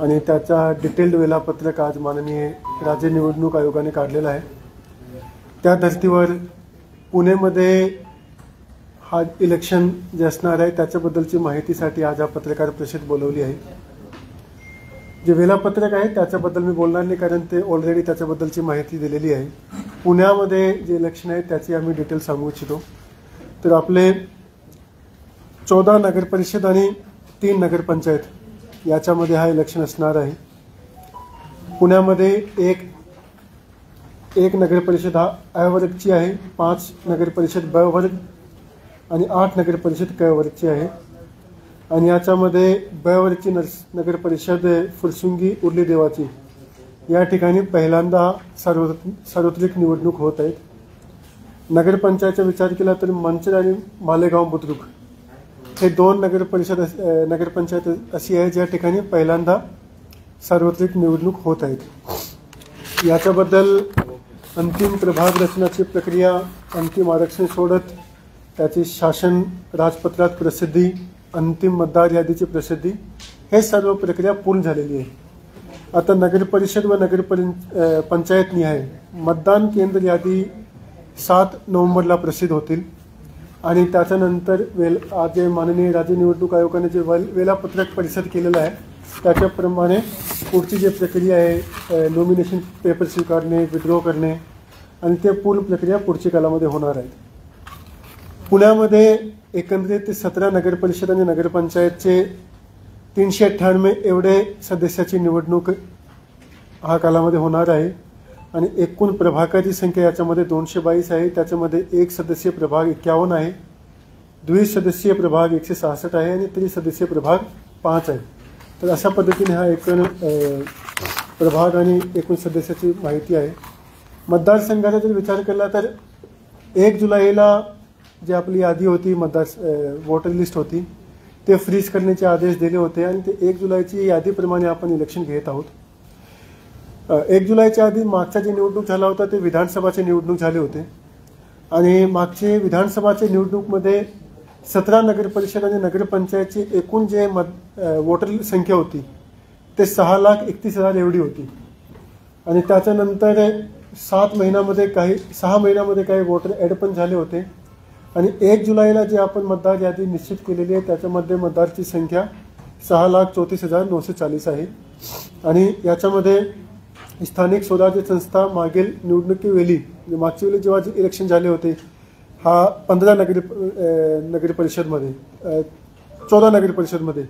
आणि त्याचा डिटेल्ड वेळापत्रक आज माननीय राज्य निवडणूक आयोगाने काढलेला आहे। त्या धर्तीवर पुणेमध्ये हा इलेक्शन जे असणार आहे त्याच्याबद्दलची माहितीसाठी आज हा पत्रकार परिषद बोलवली आहे। जे वेळापत्रक आहे त्याच्याबद्दल मी बोलणार नाही, कारण ते ऑलरेडी त्याच्याबद्दलची माहिती दिलेली आहे। पुण्यामध्ये जे इलेक्शन आहे त्याची आम्ही डिटेल सांगू इच्छितो। तर आपले 14 नगरपरिषद आणि 3 नगरपंचायत याच्यामध्ये हा इलेक्शन असणार आहे। पुण्यामध्ये एक नगरपरिषद हा अ वर्गची आहे, 5 नगरपरिषद ब वर्ग आणि 8 नगरपरिषद क वर्गची आहे। आणि याच्यामध्ये ब वर्गची नगरपरिषद फुरसुंगी उर्ली देवाची या ठिकाणी पहिल्यांदा सार्वत्रिक निवडणूक होत आहे। नगरपंचायतचा विचार केला तर मंचर आणि मालेगाव बुद्रुक हे 2 नगरपंचायत अशी आहे ज्या ठिकाणी पहिल्यांदा सार्वत्रिक निवडणूक होत आहेत। याच्याबद्दल अंतिम प्रभाग रचनाची प्रक्रिया, अंतिम आरक्षण सोडत त्याची शासन राजपत्रात प्रसिद्धी, अंतिम मतदार यादीची प्रसिद्धी हे सर्व प्रक्रिया पूर्ण झालेली आहे। आता नगरपरिषद व पंचायत निहाय मतदान केंद्र यादी 7 नोव्हेंबरला प्रसिद्ध होतील आणि त्याच्यानंतर आज माननीय राज्य निवडणूक आयोगाने जे वेळापत्रक परिषद केलेलं आहे त्याच्याप्रमाणे पुढची जी प्रक्रिया आहे नॉमिनेशन पेपर स्वीकारणे, विड्रॉ करणे आणि ते पूर्ण प्रक्रिया पुढच्या कालामध्ये होणार आहे। पुण्यामध्ये एकंदरीत 17 नगरपरिषद आणि नगरपंचायतचे 398 एवढे सदस्याची निवडणूक हा कालामध्ये होणार आहे आणि एकूण प्रभागाची संख्या याच्यामध्ये 222 आहे। त्याच्यामध्ये 1 सदस्यीय प्रभाग 51 आहे, द्विसदस्यीय प्रभाग 166 आहे आणि त्रिसदस्यीय प्रभाग 5 आहे। तर अशा पद्धतीने हा एकूण प्रभाग आणि एकूण सदस्याची माहिती आहे। मतदारसंघाचा जर विचार केला तर 1 जुलैला जी आपली यादी होती वोटर लिस्ट होती ते फ्रीज करण्याचे आदेश दिले होते आणि ते 1 जुलैची यादीप्रमाणे आपण इलेक्शन घेत आहोत। 1 जुलैच्या आधी मागचा जे निवडणूक झाला होता ते विधानसभाचे निवडणूक झाले होते आणि मागचे विधानसभाचे निवडणूकमध्ये 17 नगरपरिषद आणि नगरपंचायतची एकूण जे वोटर संख्या होती ते 6,31,000 एवढी होती आणि त्याच्यानंतर 6 महिन्यामध्ये काही वोटर ॲड पण झाले होते आणि 1 जुलैला जे आपण मतदार यादी निश्चित केलेली आहे त्याच्यामध्ये मतदारची संख्या 6,34,940 आहे आणि याच्यामध्ये स्थानिक स्वराज्य संस्था मागील निवडणुकीवेळी मागच्या वेळी जेव्हा इलेक्शन झाले होते हा 14 नगरपरिषदमध्ये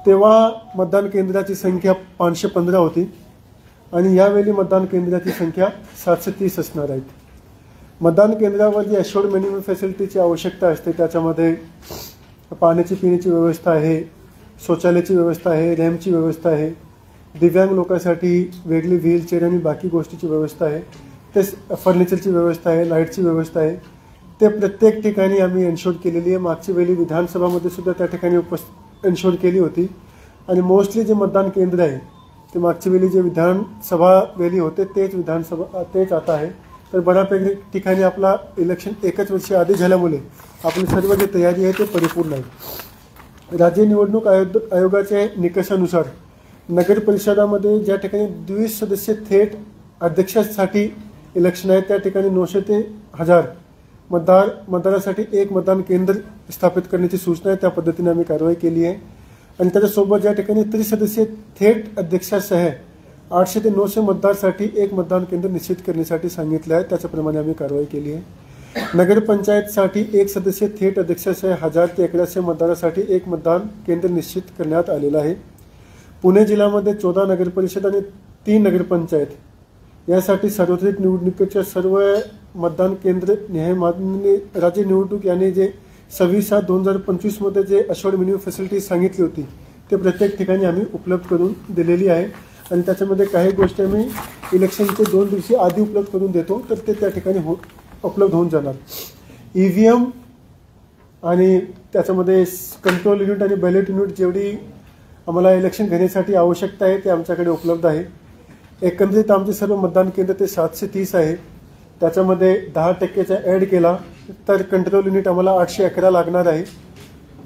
तेव्हा मतदान केंद्राची संख्या 515 होती आणि यावेळी मतदान केंद्राची संख्या 730 असणार आहे। मतदान केंद्रावर जी अशोर्ड मिनिमम फॅसिलिटीची आवश्यकता असते त्याच्यामध्ये पाण्याची पिण्याची व्यवस्था आहे, शौचालयाची व्यवस्था आहे, रॅम्पची व्यवस्था आहे, दिव्यांग लोकांसाठी वेगळी व्हीलचेअर आणि बाकी गोष्टीची व्यवस्था आहे, ते फर्निचरची व्यवस्था आहे, लाईटची व्यवस्था आहे, ते प्रत्येक ठिकाणी आम्ही एन्शोर केलेली आहे। मागची वेळी विधानसभामध्ये सुद्धा त्या ठिकाणी एन्शोर केली होती आणि मोस्टली जे मतदान केंद्र आहे ते मागची वेळी जे विधानसभा वेळी होते तेच आता आहे। तर बऱ्यापैकी ठिकाणी आपला इलेक्शन एकच वर्ष आधी झाल्यामुळे आपली सर्व जी तयारी आहे ते परिपूर्ण आहे। राज्य निवडणूक आयोगाच्या निकषानुसार नगर परिषदामध्ये ज्या ठिकाणी द्विसदस्यीय थेट अध्यक्षासाठी इलेक्शन आहे त्या ठिकाणी 900 ते 1000 मतदारासाठी एक मतदान केंद्र स्थापित करण्याची सूचना आहे। त्या पद्धतीने आम्ही कारवाई केली आहे आणि त्याच्यासोबत ज्या ठिकाणी त्रिसदस्यीय थेट अध्यक्षासह 800 ते 900 मतदारासाठी एक मतदान केंद्र निश्चित करण्यासाठी सांगितलं आहे, त्याच्याप्रमाणे आम्ही कारवाई केली आहे। नगरपंचायतसाठी 1 सदस्यीय थेट अध्यक्षासह 1000 ते 1100 मतदारासाठी एक मतदान केंद्र निश्चित करण्यात आलेलं आहे। पुणे जिल्ह्यामध्ये 14 नगरपरिषद आणि 3 नगरपंचायत यासाठी सार्वत्रिक निवडणुकीच्या सर्व मतदान केंद्र माननीय राज्य निवडणूक यांनी जे 26/7/2025 मध्ये जे अशोर्ड मिनिमम फॅसिलिटी सांगितली होती ते प्रत्येक ठिकाणी आम्ही उपलब्ध करून दिलेली आहे आणि त्याच्यामध्ये काही गोष्टी आम्ही इलेक्शनचे 2 दिवशी आधी उपलब्ध करून देतो तर ते त्या ठिकाणी उपलब्ध होऊन जाणार। EVM आणि त्याच्यामध्ये कंट्रोल युनिट आणि बॅलेट युनिट जेवढी आम्हाला इलेक्शन घेण्यासाठी आवश्यकता आहे ते आमच्याकडे उपलब्ध आहे। एकंदरीत आमचे सर्व मतदान केंद्र ते 730 आहे, त्याच्यामध्ये 10% ॲड केला तर कंट्रोल युनिट आम्हाला 811 लागणार आहे,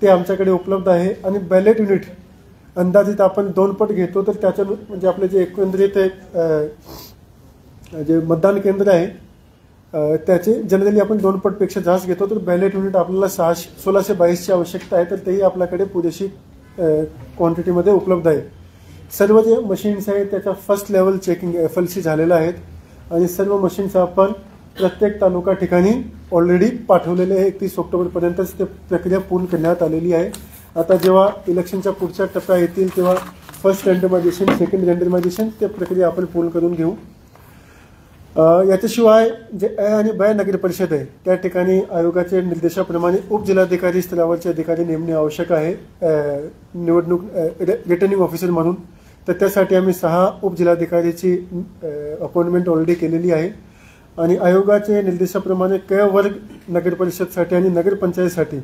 ते आमच्याकडे उपलब्ध आहे आणि बॅलेट युनिट अंदाजित आपण 2 पट घेतो तर त्याच्या म्हणजे आपले जे एकंदरीत जे मतदान केंद्र आहे त्याचे जनरली आपण 2 पटपेक्षा जास्त घेतो, तर बॅलेट युनिट आपल्याला 1622ची आवश्यकता आहे, तर तेही आपल्याकडे पुरेशी क्वांटिटीमध्ये उपलब्ध आहे. सर्व जे मशीन्स आहेत त्याचा फर्स्ट लेवल चेकिंग FLC झालेलं आहेत आणि सर्व मशीन्स आपण प्रत्येक तालुका ठिकाणी ऑलरेडी पाठवलेले आहे. 31 ऑक्टोबरपर्यंतच ते प्रक्रिया पूर्ण करण्यात आलेली आहे. आता जेव्हा इलेक्शनच्या पुढच्या टप्प्या येतील तेव्हा फर्स्ट रँडमायझेशन, सेकंड रँडमायझेशन ते प्रक्रिया आपण पूर्ण करून घेऊ. याच्याशिवाय जे अ आणि ब नगर परिषद आहे त्या ठिकाणी आयोगाच्या निर्देशाप्रमाणे उपजिल्हाधिकारी स्तरावरचे अधिकारी नेमणे आवश्यक आहे निवडणूक रिटर्निंग ऑफिसर म्हणून. तर त्यासाठी आम्ही 6 उपजिल्हाधिकारीची अपॉइंटमेंट ऑलरेडी केलेली आहे आणि आयोगाचे निर्देशाप्रमाणे क वर्ग नगर परिषदसाठी आणि नगरपंचायतसाठी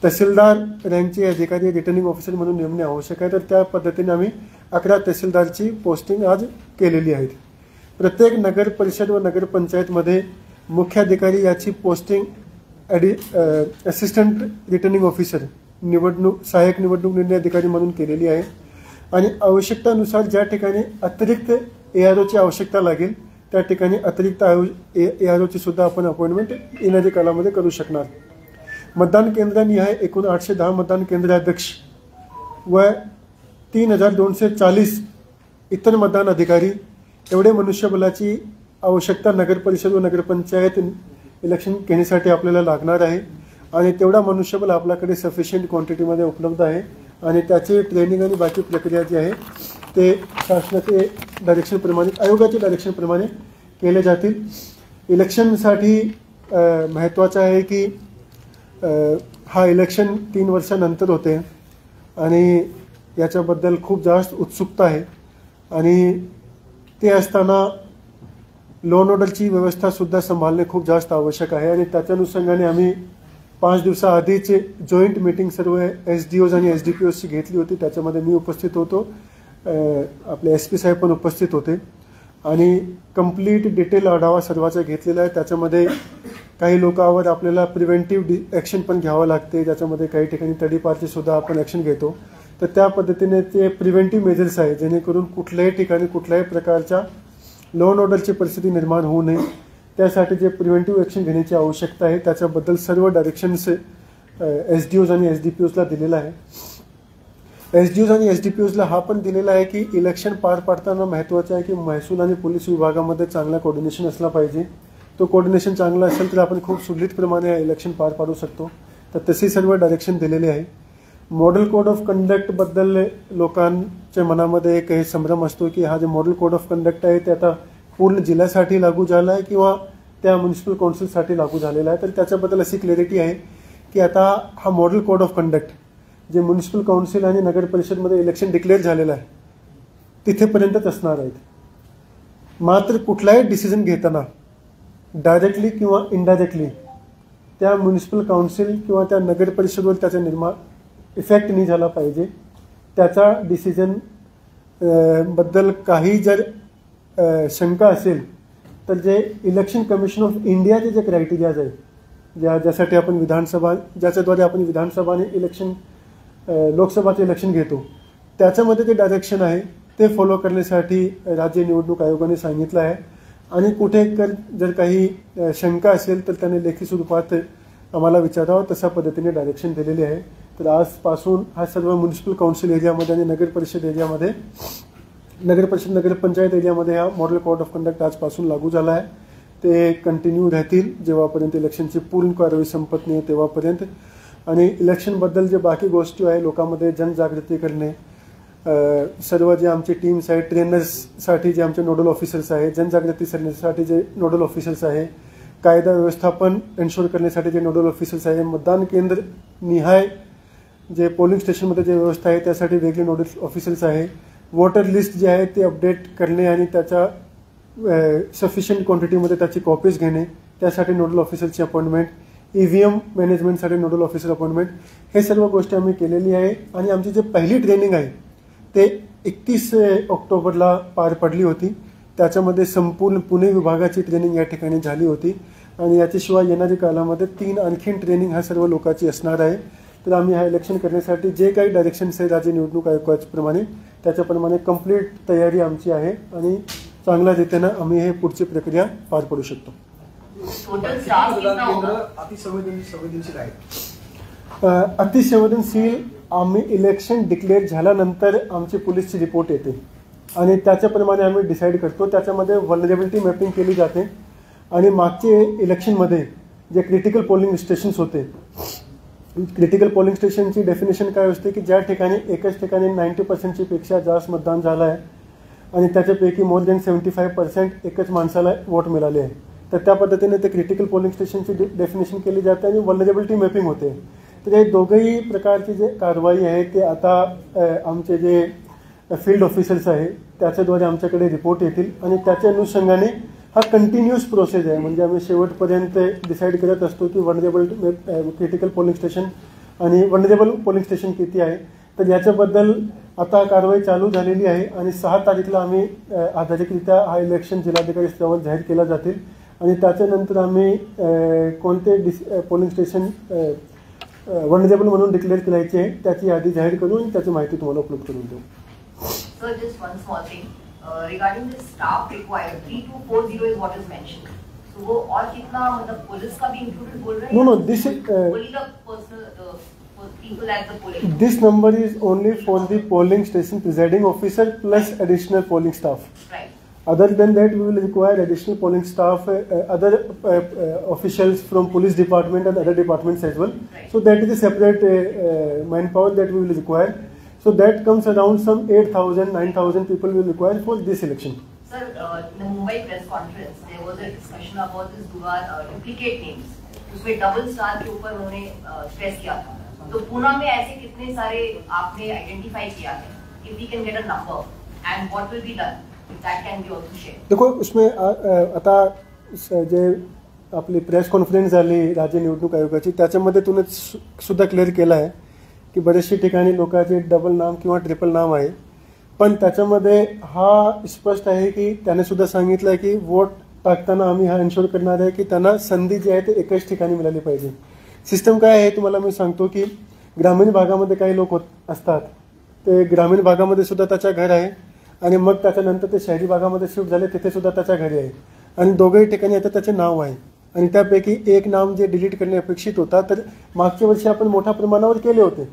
तहसीलदार रँकचे अधिकारी रिटर्निंग ऑफिसर म्हणून नेमणे आवश्यक आहे. तर त्या पद्धतीने आम्ही 11 तहसीलदारची पोस्टिंग आज केलेली आहे. प्रत्येक नगर परिषद व नगरपंचायतमध्ये मुख्याधिकारी याची पोस्टिंग असिस्टंट रिटर्निंग ऑफिसर सहाय्यक निवडणूक निर्णय अधिकारी म्हणून केलेली आहे आणि आवश्यकतानुसार ज्या ठिकाणी अतिरिक्त AROची आवश्यकता लागेल त्या ठिकाणी अतिरिक्त AROची सुद्धा आपण अपॉइंटमेंट येणाऱ्या कालामध्ये करू शकणार. मतदान केंद्रानिहाय एकूण 810 मतदान केंद्राध्यक्ष व 3240 इतर मतदान अधिकारी एवढे मनुष्यबळाची आवश्यकता नगर परिषद व नगरपंचायत इलेक्शन घेण्यासाठी आपल्याला लागणार आहे आणि तेवढा मनुष्यबळ आपल्याकडे सफिशियंट क्वांटिटीमध्ये उपलब्ध आहे आणि त्याची ट्रेनिंग आणि बाकी प्रक्रिया जी आहे ते शासनाचे डायरेक्शनप्रमाणे आयोगाच्या डायरेक्शनप्रमाणे केले जातील. इलेक्शनसाठी महत्त्वाचं आहे की हा इलेक्शन 3 वर्षानंतर होते आणि याच्याबद्दल खूप जास्त उत्सुकता आहे आणि ते असताना लॉ अँड ऑर्डरची व्यवस्थासुद्धा सांभाळणे खूप जास्त आवश्यक आहे आणि त्याच्या अनुषंगाने आम्ही 5 दिवसाआधीच जॉईंट मीटिंग सर्व SDOज आणि SDPOजची घेतली होती. त्याच्यामध्ये मी उपस्थित होतो, आपले SP साहेब पण उपस्थित होते आणि कंप्लीट डिटेल आढावा सर्वांचा घेतलेला आहे. त्याच्यामध्ये काही लोकांवर आपल्याला प्रिव्हेंटिव्ह ॲक्शन पण घ्यावं लागते, ज्याच्यामध्ये काही ठिकाणी तडीपारची सुद्धा आपण ॲक्शन घेतो. तर त्या पद्धतीने ते प्रिव्हेंटिव्ह मेजर्स आहे जेणेकरून कुठल्याही ठिकाणी कुठल्याही प्रकारच्या लॉ अँड ऑर्डरची परिस्थिती निर्माण होऊ नये. त्यासाठी जे प्रिव्हेंटिव्ह ॲक्शन घेण्याची आवश्यकता आहे त्याच्याबद्दल सर्व डायरेक्शन्स SDOज आणि SDPOजला दिलेला आहे. SDOज आणि SDPOजला हा पण दिलेला आहे की इलेक्शन पार पाडताना महत्त्वाचं आहे की महसूल आणि पोलीस विभागामध्ये चांगला कोऑर्डिनेशन असला पाहिजे. तो कोऑर्डिनेशन चांगला असेल तर आपण खूप सुरळीतप्रमाणे इलेक्शन पार पाडू शकतो. तर तशी सर्व डायरेक्शन दिलेले आहे. मॉडेल कोड ऑफ कंडक्टबद्दल लोकांच्या मनामध्ये एक हे संभ्रम असतो की हा जे मॉडेल कोड ऑफ कंडक्ट आहे ते आता पूर्ण जिल्ह्यासाठी लागू झाला आहे किंवा त्या म्युनिसिपल काउन्सिलसाठी लागू झालेला आहे. तर त्याच्याबद्दल अशी क्लॅरिटी आहे की आता हा मॉडेल कोड ऑफ कंडक्ट जे म्युनिसिपल काउन्सिल आणि नगर परिषदमध्ये इलेक्शन डिक्लेअर झालेलं आहे तिथेपर्यंतच असणार आहेत. मात्र कुठलाही डिसिजन घेताना डायरेक्टली किंवा इनडायरेक्टली त्या म्युनिसिपल काउन्सिल किंवा त्या नगर परिषदवर त्याचा इफेक्ट नाही झाला पाहिजे. त्याचा डिसिजन बद्दल काही जर शंका असेल तर जे इलेक्शन कमिशन ऑफ इंडियाचे जे क्रायटेरियाज आहे ज्यासाठी आपण ज्याच्याद्वारे आपण विधानसभा इलेक्शन लोकसभाचे इलेक्शन घेतो त्याच्यामध्ये जे डायरेक्शन आहे ते फॉलो करण्यासाठी राज्य निवडणूक आयोगाने सांगितलं आहे आणि कुठे जर काही शंका असेल तर त्याने लेखी स्वरूपात आम्हाला विचारावं तशा पद्धतीने डायरेक्शन दिलेले आहे. तर आजपासून हा सर्व म्युनिसिपल काउन्सिल एरियामध्ये आणि नगर परिषद एरियामध्ये नगरपंचायत एरियामध्ये हा मॉडेल कोड ऑफ कंडक्ट आजपासून लागू झाला आहे. ते कंटिन्यू राहतील जेव्हापर्यंत इलेक्शनची पूर्ण कारवाई संपत नाही तेव्हापर्यंत. आणि इलेक्शनबद्दल जे बाकी गोष्टी आहे लोकांमध्ये जनजागृती करणे, सर्व जे आमचे टीम्स आहेत ट्रेनर्ससाठी जे आमचे नोडल ऑफिसर्स आहेत, जनजागृती करण्यासाठी जे नोडल ऑफिसर्स आहे, कायदा व्यवस्थापन एन्शोर करण्यासाठी जे नोडल ऑफिसर्स आहे, मतदान केंद्र निहाय जे पोलिंग स्टेशनमध्ये जे व्यवस्था आहे त्यासाठी वेगळे नोडल ऑफिसर्स आहे, वोटर लिस्ट जे आहे ते अपडेट करणे आणि त्याच्या सफिशियंट क्वांटिटीमध्ये त्याची कॉपीज घेणे त्यासाठी नोडल ऑफिसरची अपॉइंटमेंट, EVM मॅनेजमेंटसाठी नोडल ऑफिसर अपॉइंटमेंट, हे सर्व गोष्टी आम्ही केलेली आहे. आणि आमची जी पहिली ट्रेनिंग आहे ते 31 ऑक्टोबरला पार पडली होती. त्याच्यामध्ये संपूर्ण पुणे विभागाची ट्रेनिंग या ठिकाणी झाली होती आणि याच्याशिवाय येणाऱ्या कालामध्ये 3 आणखीन ट्रेनिंग ह्या सर्व लोकांची असणार आहे. तर आम्ही हा इलेक्शन करण्यासाठी जे काही डायरेक्शन्स आहे राज्य निवडणूक आयोगाप्रमाणे त्याच्याप्रमाणे कंप्लीट तयारी आमची आहे आणि चांगल्या रीतीनं आम्ही हे पुढची प्रक्रिया पार पडू शकतो. अतिसंवेदनशील आम्ही इलेक्शन डिक्लेअर झाल्यानंतर आमची पोलीसची रिपोर्ट येते आणि त्याच्याप्रमाणे आम्ही डिसाईड करतो. त्याच्यामध्ये व्हलनरेबिलिटी मॅपिंग केली जाते आणि मागचे इलेक्शनमध्ये जे क्रिटिकल पोलिंग स्टेशन्स होते, क्रिटिकल पोलिंग स्टेशनची डेफिनेशन काय असते की ज्या ठिकाणी एकाच ठिकाणी 90% पेक्षा जास्त मतदान झालं आहे आणि त्याच्यापैकी मोर दॅन 75% एकच माणसाला वोट मिळाले आहे, तर त्या पद्धतीने ते क्रिटिकल पोलिंग स्टेशनची डेफिनेशन केली जाते आणि व्हलनरेबिलिटी मॅपिंग होते. तर हे दोघंही प्रकारची जे कारवाई आहे ते आता आमचे जे फील्ड ऑफिसर्स आहे त्याच्याद्वारे आमच्याकडे रिपोर्ट येतील आणि त्याच्या अनुषंगाने हा कंटिन्युअस प्रोसेस आहे. म्हणजे आम्ही शेवटपर्यंत डिसाईड करत असतो की व्हलनरेबल क्रिटिकल पोलिंग स्टेशन आणि व्हलनरेबल पोलिंग स्टेशन किती आहे. तर याच्याबद्दल आता कारवाई चालू झालेली आहे आणि 6 तारीखला आम्ही अधिकृतरित्या हा इलेक्शन जिल्हाधिकारी स्तरावर जाहीर केला जातील आणि त्याच्यानंतर आम्ही कोणते पोलिंग स्टेशन व्हलनरेबल म्हणून डिक्लेअर करायचे आहे त्याची यादी जाहीर करून त्याची माहिती तुम्हाला उपलब्ध करून देऊ. So just one small thing regarding the staff required 3240 is what is mentioned. So वो और कितना मतलब पुलिस का भी included बोल रहे हैं? No, this is only the personal people at the polling. This number is only for the polling station presiding officer plus additional polling staff. Right. Other than that, we will require additional polling staff, other officials from police department and other departments as well. Right. So that is a separate manpower that we will require. So that comes around some 8,000, 9,000 people will require for this election. Sir, in the Mumbai press conference, there was a discussion about this duplicate names. उसमें double star के ऊपर उन्होंने stress KIA था. तो पुणे में ऐसे कितने सारे आपने आइडेंटिफाई किया है? If we can get a number and what will be done, that can be also shared. देखो उसमें आता जे आपली प्रेस कॉन्फरन्स झाली राज्य निवडणूक आयोगाची त्याच्यामध्ये तुम्ही सुद्धा क्लिअर केलं आहे की बरेचशा ठिकाणी लोकांचे डबल नाम किंवा ट्रिपल नाम आहे, पण त्याच्यामध्ये हा स्पष्ट आहे की त्याने सुद्धा सांगितलं की वोट टाकताना आम्ही हा एन्शोर करणार आहे की त्यांना संधी जी आहे ते एकाच ठिकाणी मिळाली पाहिजे. सिस्टम काय आहे तुम्हाला मी सांगतो की ग्रामीण भागामध्ये काही लोक असतात, ते ग्रामीण भागामध्ये सुद्धा त्याच्या घर आहे आणि मग त्याच्यानंतर ते शहरी भागामध्ये शिफ्ट झाले तिथे सुद्धा त्याच्या घरी आहे आणि दोघंही ठिकाणी आता त्याचे नाव आहे आणि त्यापैकी एक नाम जे डिलीट करणे अपेक्षित होता तर मागच्या वर्षी आपण मोठ्या प्रमाणावर केले होते,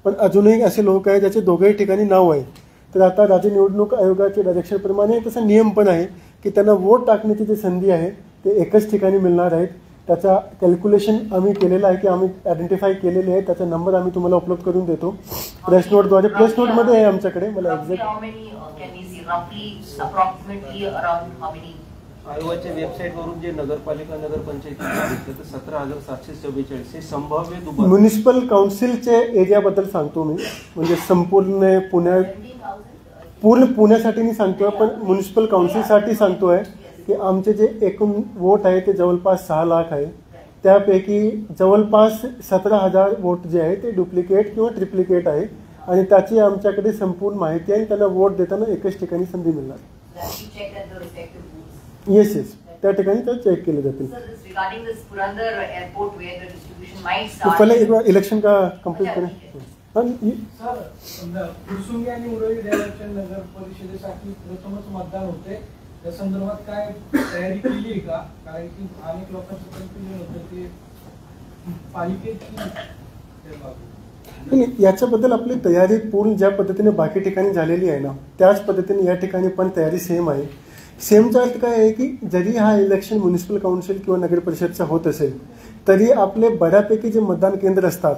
पण अजूनही असे लोक आहेत ज्याचे दोघंही ठिकाणी नाव आहे. तर आता राज्य निवडणूक आयोगाच्या डायरेक्शनप्रमाणे तसा नियम पण आहे की त्यांना वोट टाकण्याची जी संधी आहे ते एकच ठिकाणी मिळणार आहेत. त्याचा कॅल्क्युलेशन आम्ही केलेला आहे की आम्ही आयडेंटिफाय केलेले आहे, त्याचा नंबर आम्ही तुम्हाला उपलब्ध करून देतो प्रेस नोटद्वारे. प्रेस नोटमध्ये आहे आमच्याकडे. मला एक्झॅक्ट आयोगाच्या वेबसाईटवरून जे नगरपालिका नगरपंचायती तर 17,744 हे संभाव्य म्युनिसिपल काउन्सिलचे एरियाबद्दल सांगतो मी, म्हणजे संपूर्ण पुण्यासाठी मी सांगतोय, पण म्युनिसिपल काउन्सिलसाठी सांगतोय की आमचे जे एकूण वोट आहे ते जवळपास 6 लाख आहे. त्यापैकी जवळपास 17,000 वोट जे आहे ते डुप्लिकेट किंवा ट्रिप्लिकेट आहे आणि त्याची आमच्याकडे संपूर्ण माहिती आहे. त्यांना वोट देताना एकच ठिकाणी संधी मिळणार. येस येस, त्या ठिकाणी ते चेक केले जातील. पहले एक बार इलेक्शन का कंप्लीट करें. फुरसुंगी आणि उरळी नगर परिषदेसाठी प्रथमच मतदान होते, त्या संदर्भात काय तयारी केली आहे का? कारण की अनेक लोकांचं कन्फ्युजन होतं ते पालिकेची. याच्याबद्दल आपली तयारी पूर्ण ज्या पद्धतीने बाकी ठिकाणी झालेली आहे ना त्याच पद्धतीने या ठिकाणी पण तयारी सेम आहे. सेमचा अर्थ काय आहे की जरी हा इलेक्शन म्युनिसिपल काउन्सिल किंवा नगर परिषदचा होत असेल तरी आपले बऱ्यापैकी जे मतदान केंद्र असतात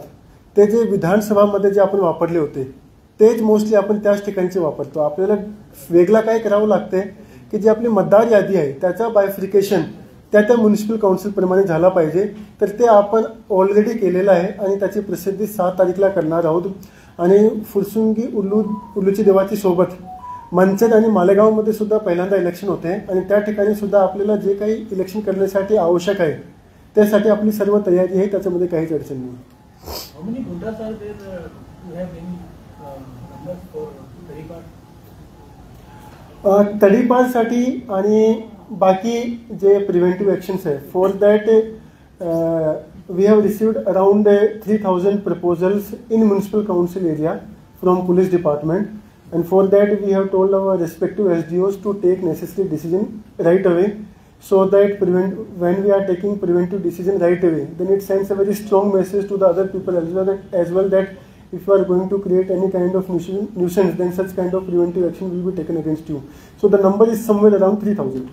ते जे विधानसभामध्ये जे आपण वापरले होते तेच मोस्टली आपण त्याच ठिकाणचे वापरतो. आपल्याला वेगळा काय करावं लागते की जी आपली मतदार यादी आहे त्याचा बायफ्रिकेशन त्या म्युनिसिपल काउन्सिलप्रमाणे झाला पाहिजे. तर ते आपण ऑलरेडी केलेलं आहे आणि त्याची प्रसिद्धी 7 तारीखला करणार आहोत. आणि फुरसुंगी उल्लूची देवाची सोबत मंचर आणि मालेगावमध्ये सुद्धा पहिल्यांदा इलेक्शन होते आणि त्या ठिकाणी सुद्धा आपल्याला जे काही इलेक्शन करण्यासाठी आवश्यक आहे त्यासाठी आपली सर्व तयारी आहे, त्याच्यामध्ये काहीच अडचण नाही. तडीपारसाठी आणि बाकी जे प्रिव्हेंटिव्ह ॲक्शन्स आहे for that we have received around 3,000 proposals in municipal council area from police department, and for that we have told our respective SDOs to take necessary decision right away, so that when we are taking preventive decision right away, then it sends a very strong message to the other people as well that if you are going to create any kind of nuisance, then such kind of preventive action will be taken against you. So the number is somewhere around 3,000.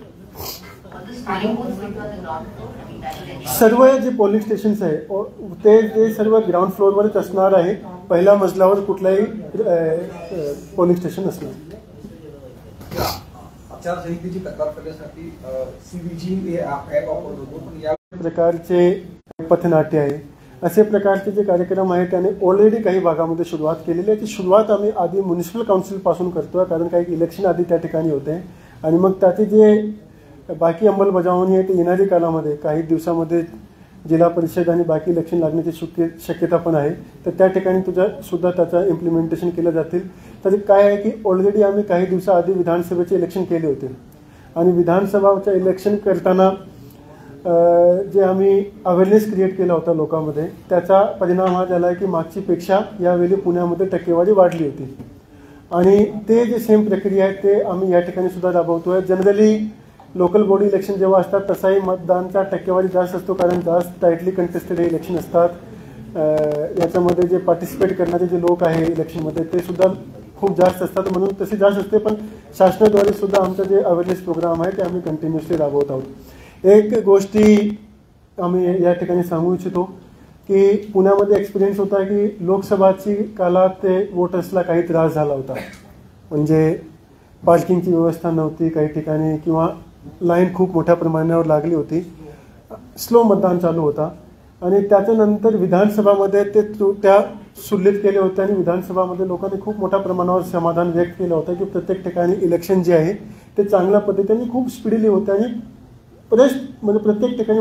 सर्व जे polling stations आहे ते सर्व ground फ्लोअरवरच असणार आहे. पहिल्या मजल्यावर कुठलाही पोलिंग स्टेशन नसणार. आचारसंहितेची तक्रार करण्यासाठी CVG हे ॲप वापरत होतो, पण या प्रकारचे पथनाट्य आहे, असे प्रकारचे जे कार्यक्रम आहेत त्याने ऑलरेडी काही भागामध्ये सुरुवात केलेली आहे. ती सुरुवात आम्ही आधी म्युनिसिपल काउन्सिलपासून करतोय, कारण काही इलेक्शन आधी त्या ठिकाणी होते, आणि मग त्याची जे बाकी अंमलबजावणी आहे ती येणाऱ्या काळामध्ये काही दिवसामध्ये जिल्हा परिषद आणि बाकी इलेक्शन लागण्याची शक्यता पण आहे, तर त्या ठिकाणी सुद्धा त्याचं इम्प्लिमेंटेशन केलं जातील. तर काय आहे की ऑलरेडी आम्ही काही दिवसाआधी विधानसभेचे इलेक्शन केले होते, आणि विधानसभाचं इलेक्शन करताना जे आम्ही अवेअरनेस क्रिएट केला होता लोकांमध्ये, त्याचा परिणाम हा झाला आहे की मागचीपेक्षा यावेळी पुण्यामध्ये टक्केवारी वाढली होती, आणि ते जे सेम प्रक्रिया आहे ते आम्ही या ठिकाणी सुद्धा राबवतोय. जनरली लोकल बॉडी इलेक्शन जेव्हा असतात तसाही मतदानचा टक्केवारी जास्त असतो, कारण जास्त टाईटली कंटेस्टेड हे इलेक्शन असतात. याच्यामध्ये जे पार्टिसिपेट करणारे जे लोक आहे इलेक्शनमध्ये ते सुद्धा खूप जास्त असतात, म्हणून तशी जास्त असते. पण शासनाद्वारे सुद्धा आमचं जे अवेअरनेस प्रोग्राम आहे ते आम्ही कंटिन्युअसली राबवत आहोत. एक गोष्टी आम्ही या ठिकाणी सांगू इच्छितो की पुण्यामध्ये एक्सपिरियन्स होता की लोकसभाची काळात ते वोटर्सला काही त्रास झाला होता, म्हणजे पार्किंगची व्यवस्था नव्हती काही ठिकाणी, किंवा लाईन खूप मोठ्या प्रमाणावर लागली होती, स्लो मतदान चालू होता, आणि त्याच्यानंतर विधानसभामध्ये ते त्या सुललित केले होते, आणि विधानसभामध्ये लोकांनी खूप मोठ्या प्रमाणावर समाधान व्यक्त केलं होतं की प्रत्येक ठिकाणी इलेक्शन जे आहे ते चांगल्या पद्धतीने खूप स्पीडली होते, आणि म्हणजे प्रत्येक ठिकाणी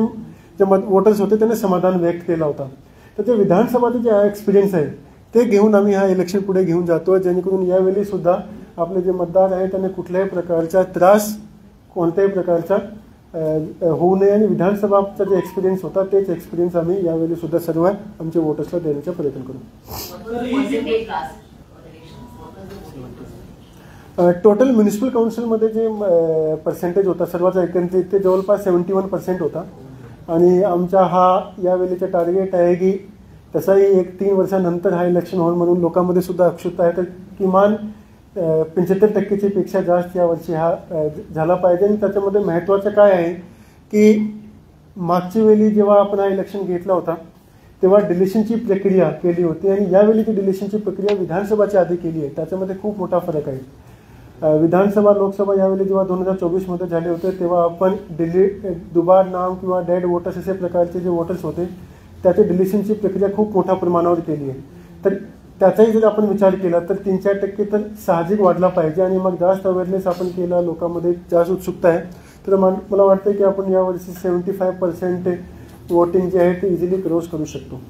जे वोटर्स होते त्यांनी समाधान व्यक्त केला होता. तर ते विधानसभाचे जे एक्सपिरियन्स आहे ते घेऊन आम्ही हा इलेक्शन पुढे घेऊन जातोय, जेणेकरून यावेळी सुद्धा आपले जे मतदार आहेत त्यांना कुठल्याही प्रकारचा त्रास कोणत्याही प्रकारचा होऊ नये, आणि विधानसभाचा जे एक्सपिरियन्स होता तेच एक्सपिरियन्स आम्ही यावेळी सुद्धा सर्व आमच्या वोटर्सला देण्याचा प्रयत्न करू. टोटल म्युनिसिपल काउन्सिलमध्ये जे पर्सेंटेज होता सर्वांचा एकत्रित ते जवळपास 71% होता, आणि आमचा हा यावेळीचा टार्गेट आहे की तसाही 1-3 वर्षानंतर हा इलेक्शन होईल म्हणून लोकांमध्ये सुद्धा उत्सुकता आहे, तर किमान 75% पेक्षा जास्त यावर्षी हा झाला पाहिजे. आणि त्याच्यामध्ये महत्त्वाचं काय आहे की मागच्या वेळी जेव्हा आपण हा इलेक्शन घेतला होता तेव्हा डिलिशनची प्रक्रिया केली होती, आणि यावेळीची डिलिशनची प्रक्रिया विधानसभाच्या आधी केली आहे, त्याच्यामध्ये खूप मोठा फरक आहे. विधानसभा लोकसभा यावेळी जेव्हा 2024मध्ये झाले होते तेव्हा आपण दुबार नाम किंवा डेड वोटर्स असे प्रकारचे जे वोटर्स होते त्याची डिलिशनची प्रक्रिया खूप मोठ्या प्रमाणावर केली आहे. तर त्याचाही जर आपण विचार केला तर 3-4% तर साहजिक वाढला पाहिजे, आणि मग जास्त अवेअरनेस आपण केला, लोकांमध्ये जास्त उत्सुकता आहे, तर मला वाटतं की आपण यावर्षी 75% वोटिंग जे आहे ते इझिली क्रॉस करू शकतो.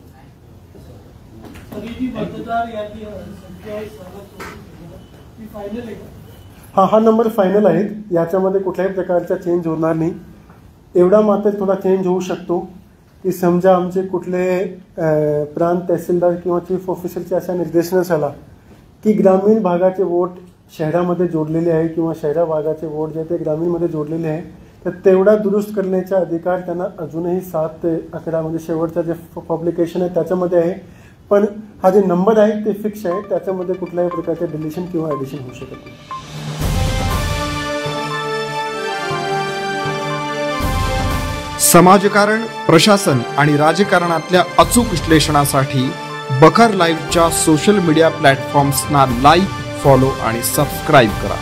हा नंबर फायनल आहे, याच्यामध्ये कुठल्याही प्रकारचा चेंज होणार नाही. एवढा मात्र थोडा चेंज होऊ शकतो की समजा आमचे कुठले प्रांत तहसीलदार किंवा चीफ ऑफिसरचे असा निर्देशनास आला की ग्रामीण भागाचे वोट शहरामध्ये जोडलेले आहे किंवा शहरा भागाचे वोट जे ते ग्रामीणमध्ये जोडलेले आहे, तर तेवढा दुरुस्त करण्याचा अधिकार त्यांना अजूनही 7 ते 11 म्हणजे शेवटचा जे पब्लिकेशन आहे त्याच्यामध्ये आहे. पण हा जे नंबर आहे ते फिक्स आहे, त्याच्यामध्ये कुठल्याही प्रकारचे डिलिशन किंवा ॲडिशन होऊ शकत नाही. समाजकारण, प्रशासन आणि राजकारणातल्या अचूक विश्लेषणासाठी बखर लाईव्हच्या सोशल मीडिया प्लॅटफॉर्म्सना लाईक, फॉलो आणि सबस्क्राईब करा.